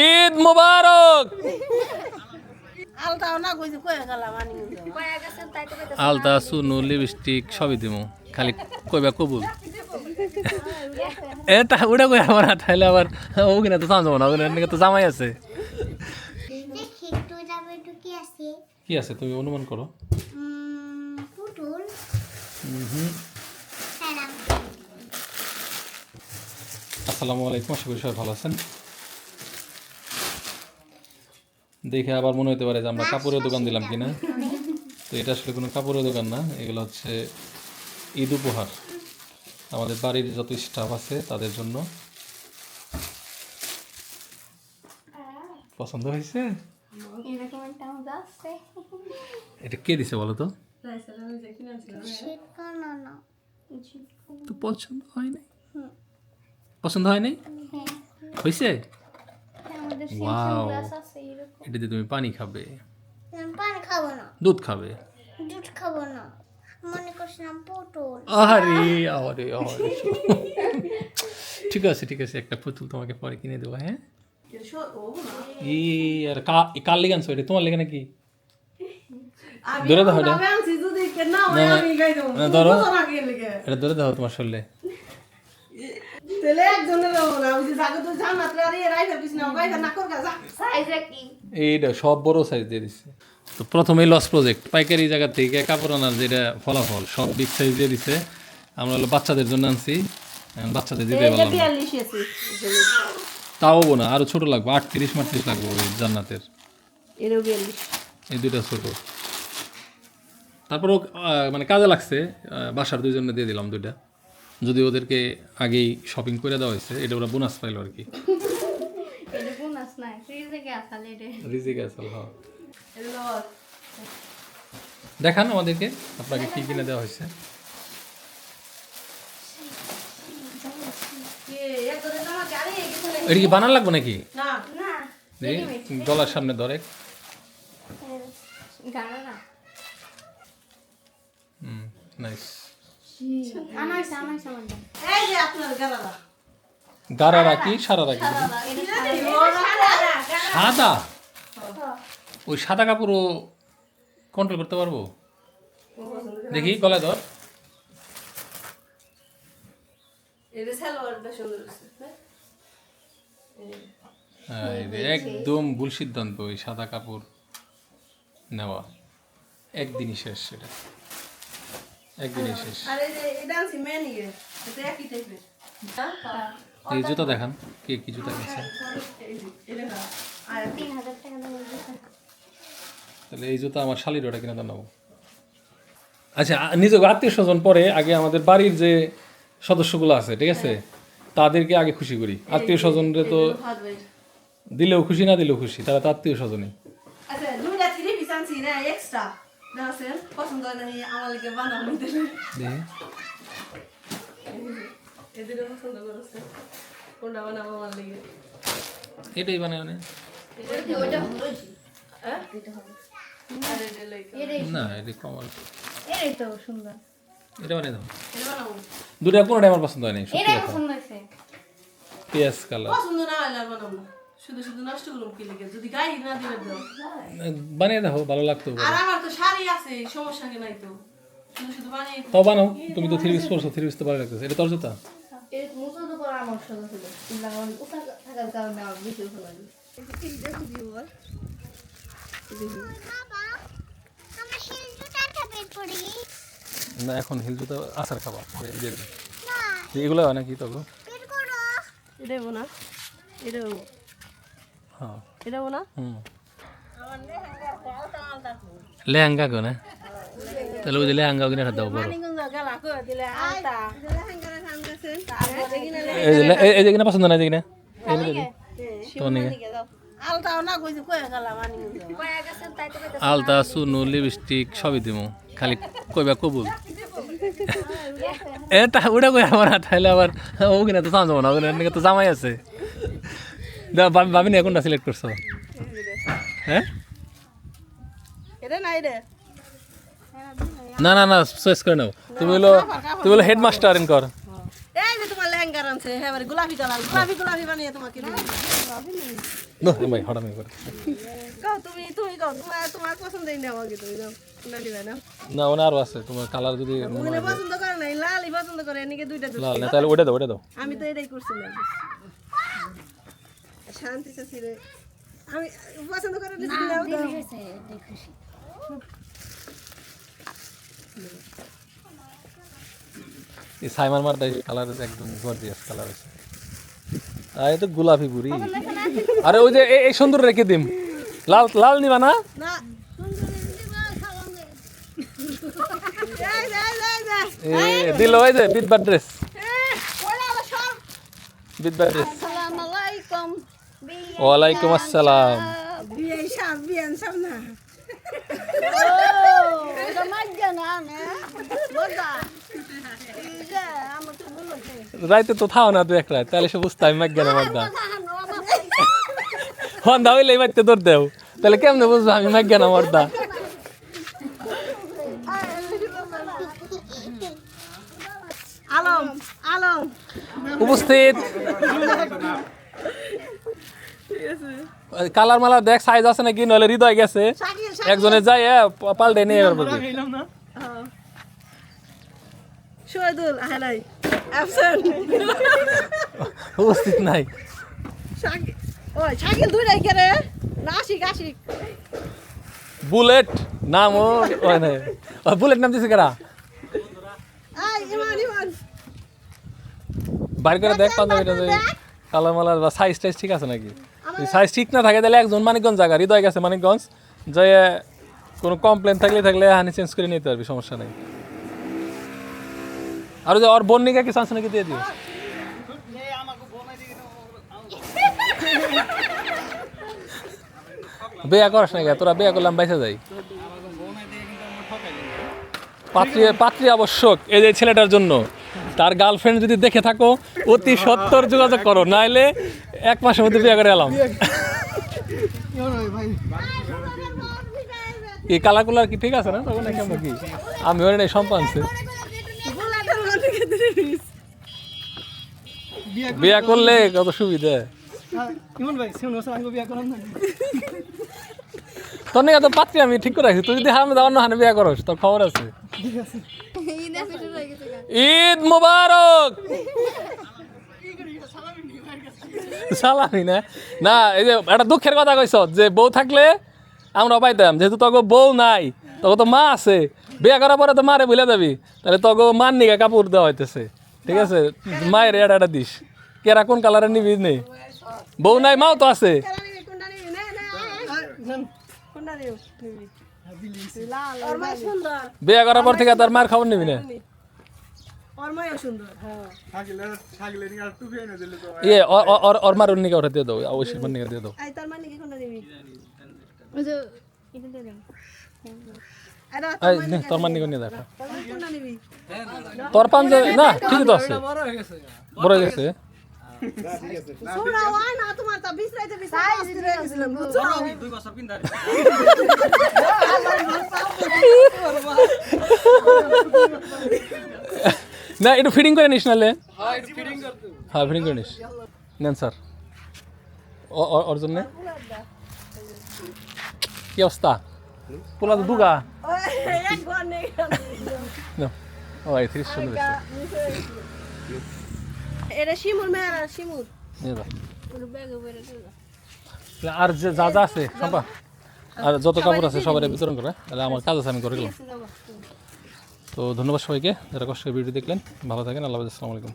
ঈদ মোবারক। আলতা সুনু লিপস্টিক সবই দিমু, খালি কইবা কবুল। এটা ওটা কই আমার তাহলে আবার ওখানে তো চান্স না, ওখানে তো জামাই আছে। কি আছে তুমি অনুমান করো? আসসালামু আলাইকুম, আশা করি সবাই ভালো আছেন। দেখে আবার মনে হতে পারে যে আমরা কাপড়ের দোকান দিলাম কিনা, তো এটা আসলে কোনো কাপড়ের দোকান না, এগুলো হচ্ছে ঈদ উপহার আমাদের বাড়ির যত স্টাফ আছে তাদের জন্য। পছন্দ হয়েছে? এটা কে দিছে বলো তো? তো পছন্দ হয় নাই? পছন্দ হয় নাই? হয়েছে? ওয়াও, এটা দিয়ে তুমি পানি খাবে? পানি খাবো না, দুধ খাবে? দুধ খাবো না, মনে করছিলাম পুতুল। আরে আরে আরে ঠিক আছে ঠিক আছে, একটা পুতুল তোমাকে পরে কিনে দেবো। হ্যাঁ, আর কার লেগে আনছো? এটা তোমার লেগে নাকি? ধরে দাও, এটা ধরো, এটা ধরে দাও তোমার শরীরে। এইটা সব বড় সাইজ দিয়ে দিচ্ছে। তো প্রথমেই লস প্রজেক্ট, পাইকারি জায়গা থেকে কাপড় আনার যেটা ফলাফল, সব বিগ সাইজ দিয়ে দিছে। আমরা হলো বাচ্চাদের জন্য আনছি, বাচ্চাদের দিতে পারলাম না। তাও না, আরো ছোট লাগবে, 38-38 লাগবে ওই জান্নাতের। এই দুইটা ছোট, তারপরও মানে কাজে লাগছে। বাসার দুইজনে দিয়ে দিলাম দুইটা, যদি ওদেরকে আগেই শপিং করে দেওয়া হয়েছে। এটা ওরা বোনাস পাইলো আর কি। দেখান আমাদেরকে আপনাকে কি কিনে দেওয়া হয়েছে। এটা কি বানান লাগবে নাকি? গলার সামনে ধরে নাইস। গারারা কি সারারা কি? সাদা? ওই সাদা কাপড়ও কন্ট্রোল করতে পারবো? দেখি গলায় ধর। একদম ভুল সিদ্ধান্ত ওই সাদা কাপড় নেওয়া, একদিনই শেষ সেটা, একদিনই শেষ। এই জুতা দেখান, কে কি জুতা কিনছে? তাহলে এই জুতা আমার শালির ওটা কিনে নেবো। আচ্ছা, নিজের আত্মীয় স্বজন পরে, আগে আমাদের বাড়ির যে সদস্যগুলো আছে, ঠিক আছে, তাদেরকে আগে খুশি করি। আত্মীয় স্বজনরে তো দিলেও খুশি, না দিলেও খুশি, তারা তো আত্মীয় স্বজনই। এটাই বানায় না, এটা কমাল, এটা বানিয়ে দাও। দুটা কোনোটাই আমার পছন্দ হয় নাই, সত্যি কথা। পেঁয়াজ কালার বানিয়ে দাও, ভালো লাগতো। তাও বানাও, তুমি তো থ্রি পিস পরছো, থ্রি পিস তো ভালো লাগতেছে। এটা তোর জুতা? না, এখন হিল জুতা আচার খাবা, এগুলো হয় নাকি? তবে লেহেঙ্গা গো না, তাহলে ওই যে লেহেঙ্গা কিনে দাও বড়। এই যে কিনা পছন্দ না, কিনা আলতা সুনু লিপস্টিক সবই দিমু, খালি কইবা কবুল। এটা ওটা কই আমার তাহলে আবার ওখানে তো চান্স না, ওখানে তো জামাই আছে। ভাবি না কোনটা সিলেক্ট করছো? হ্যাঁ, না না না, চয়েস করে নাও। তুমি হলো হেডমাস্টার কর। হ্যাঙ্গার আনছে হ্যাঁ গোলাপি কালার গোলাপি বানিয়ে তোমাকে দিবি না ভাই হঠাৎ করে কও তুমি কও তোমার পছন্দই না আমাকে তুমি দাও না দিবে না না ওনা আরো আছে তোমার কালার যদি মনে পছন্দ করে নাই লালই পছন্দ করে এনেকে দুইটা দিচ্ছি লাল না তাহলে ওটা দাও আমি তো এটাই করছিলাম শান্তি চাচি রে আমি পছন্দ করে দিছি দাও দাও এই সাইমান মারটা কালার একদম গর্জিয়াস কালার আছে আর এটা গোলাপি বুড়ি আরে ওই যে এই সুন্দর রেখে দিম লাল নিবা না না দিল ওই যে বিধবার ড্রেস বিধবার ড্রেস আসসালামু আলাইকুম ওয়ালাইকুম আসসালাম বিয়ান সব না এটা মাইজা না বড়দা ইজা আমার তো বলছে রাইতে তো থাও না তুই এক রাত তাহলে সে বুঝতে আমি মাগ গেল মর্দা হন্দা হইলে মারতে দৌড় দেও তাহলে কেমনে বুঝবো আমি মাগ গেল মর্দা আলম উপস্থিত কালার মালার দেখ সাইজ আছে নাকি নইলে হৃদয় গেছে একজনে যাই পাল্টে নিয়ে এবার বলবি শহীদুল আহলাই অ্যাবসেন্ট উপস্থিত নাই শাকিল ওই শাকিল দুইটাই কে রে না আশিক বুলেট নাম ওই নাই বুলেট নাম দিছে কারা ইমান বাইর করে দেখ পাঞ্জাবিটা যে কালার মালার বা সাইজ টাইজ ঠিক আছে নাকি সাইজ ঠিক না থাকে তাহলে একজন মানিকগঞ্জ জায়গা হৃদয় গেছে মানিকগঞ্জ যে কোনো কমপ্লেন থাকলে হানি চেঞ্জ করে নিতে পারবি সমস্যা নেই আর যে ওর বন্নিকা কি চান্স নাকি দিয়ে দিও বিয়া করাস নাকি তোরা বিয়া করলাম বাইসা যাই পাত্রী আবশ্যক এই যে ছেলেটার জন্য তার গার্লফ্রেন্ড যদি দেখে থাকো অতি সত্তর যোগাযোগ করো নাইলে 1 মাসের মধ্যে বিয়ে করে এলাম এই কালার কুলার কি ঠিক আছে না তখন নাকি আমরা কি আমি ওর নাই সম্পানছে বিয়া করলে কত সুবিধা তোর নাকি এত পাত্রী আমি ঠিক করে রাখছি তুই যদি হামে দেওয়ার না হানে বিয়া করস তোর খবর আছে ঈদ মুবারক সালামি না না এই যে একটা দুঃখের কথা কইছ যে বউ থাকলে আমরা পাইতাম যেহেতু তোকে বউ নাই তোকে তো মা আছে বিয়ে করার পরে তো মারে ভুলে যাবি তাহলে তোকে মান নিকা কাপড় দেওয়া হইতেছে ঠিক আছে মায়ের এটা দিস কেরা কোন কালারের নিবি নেই বউ নাই মাও তো আছে বিয়ে করার পর থেকে তার মার খবর নিবি না ইয়ে ওর মার নিকা ওটা দিয়ে দাও অবশ্যই মার নিকা দিয়ে দাও তোর মার নিকা নিয়ে দেখা তোর পাঞ্জাবি না ঠিকই তো আছে বড় হয়ে গেছে না একটু ফিটিং করে নিস নালে হ্যাঁ ফিটিং করে নিস নেন স্যার ওর জন্য কি অবস্থা পোলা তো দুগা ও 30 সুন্দর এটা শিমুর মেয়ের আর শিমুর আর যে যা যা আছে সম্পা আর যত কাপড় আছে সবাই বিতরণ করে তাহলে আমার কাজ আছে আমি করে গেলাম তো ধন্যবাদ সবাইকে যারা কষ্ট করে ভিডিও দেখলেন ভালো থাকেন আল্লাহ হাফেজ আসসালামু আলাইকুম